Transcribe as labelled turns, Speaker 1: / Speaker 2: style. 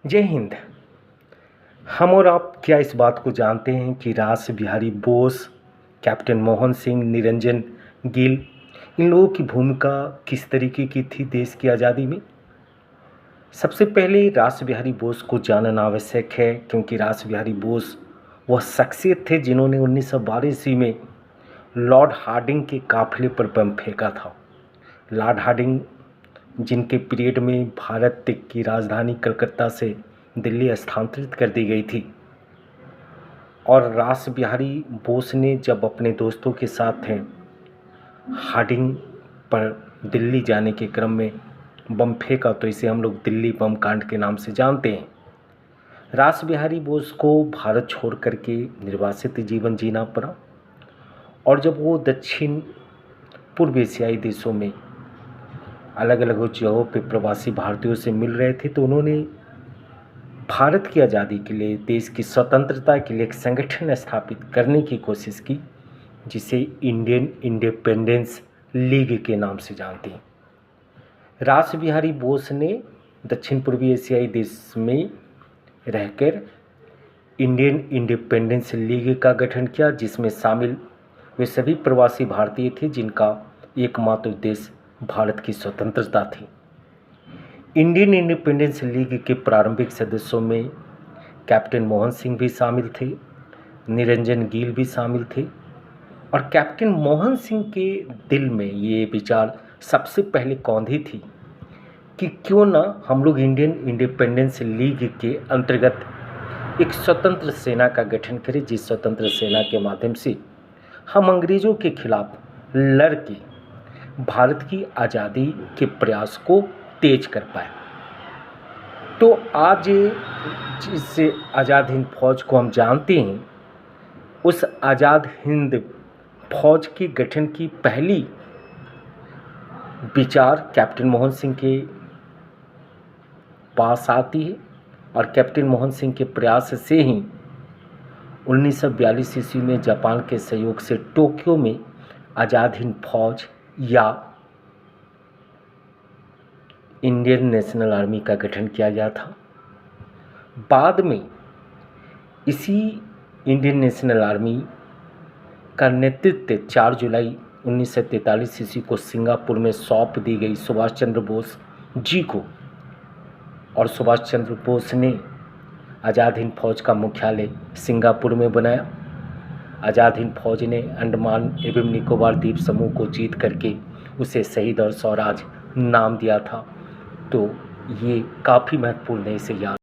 Speaker 1: जय हिंद। हम और आप क्या इस बात को जानते हैं कि रास बिहारी बोस, कैप्टन मोहन सिंह, निरंजन गिल, इन लोगों की भूमिका किस तरीके की थी देश की आज़ादी में? सबसे पहले रास बिहारी बोस को जानना आवश्यक है, क्योंकि रास बिहारी बोस वह शख्सियत थे जिन्होंने 1912 ईस्वी में लॉर्ड हार्डिंग के काफिले पर बम फेंका था। लॉर्ड हार्डिंग जिनके पीरियड में भारत की राजधानी कलकत्ता से दिल्ली स्थानांतरित कर दी गई थी, और रास बिहारी बोस ने जब अपने दोस्तों के साथ थे हार्डिंग पर दिल्ली जाने के क्रम में बम फेंका, तो इसे हम लोग दिल्ली बम कांड के नाम से जानते हैं। रास बिहारी बोस को भारत छोड़ करके निर्वासित जीवन जीना पड़ा, और जब वो दक्षिण पूर्व एशियाई देशों में अलग अलग जगहों पे प्रवासी भारतीयों से मिल रहे थे, तो उन्होंने भारत की आज़ादी के लिए, देश की स्वतंत्रता के लिए एक संगठन स्थापित करने की कोशिश की, जिसे इंडियन इंडिपेंडेंस लीग के नाम से जानते हैं। रास बिहारी बोस ने दक्षिण पूर्वी एशियाई देश में रहकर इंडियन इंडिपेंडेंस लीग का गठन किया, जिसमें शामिल वे सभी प्रवासी भारतीय थे जिनका एकमात्र उद्देश्य भारत की स्वतंत्रता थी। इंडियन इंडिपेंडेंस लीग के प्रारंभिक सदस्यों में कैप्टन मोहन सिंह भी शामिल थे, निरंजन गिल भी शामिल थे, और कैप्टन मोहन सिंह के दिल में ये विचार सबसे पहले कौंधी थी कि क्यों ना हम लोग इंडियन इंडिपेंडेंस लीग के अंतर्गत एक स्वतंत्र सेना का गठन करें, जिस स्वतंत्र सेना के माध्यम से हम अंग्रेज़ों के खिलाफ लड़ के भारत की आज़ादी के प्रयास को तेज कर पाए। तो आज जिस आज़ाद हिंद फौज को हम जानते हैं, उस आज़ाद हिंद फौज के गठन की पहली विचार कैप्टन मोहन सिंह के पास आती है, और कैप्टन मोहन सिंह के प्रयास से ही 1942 ईस्वी में जापान के सहयोग से टोक्यो में आज़ाद हिंद फौज या इंडियन नेशनल आर्मी का गठन किया गया था। बाद में इसी इंडियन नेशनल आर्मी का नेतृत्व 4 जुलाई 1943 ईस्वी को सिंगापुर में सौंप दी गई सुभाष चंद्र बोस जी को, और सुभाष चंद्र बोस ने आज़ाद हिंद फौज का मुख्यालय सिंगापुर में बनाया। आज़ाद हिंद फौज ने अंडमान एवं निकोबार द्वीप समूह को जीत करके उसे शहीद और स्वराज नाम दिया था। तो ये काफ़ी महत्वपूर्ण है, इसे याद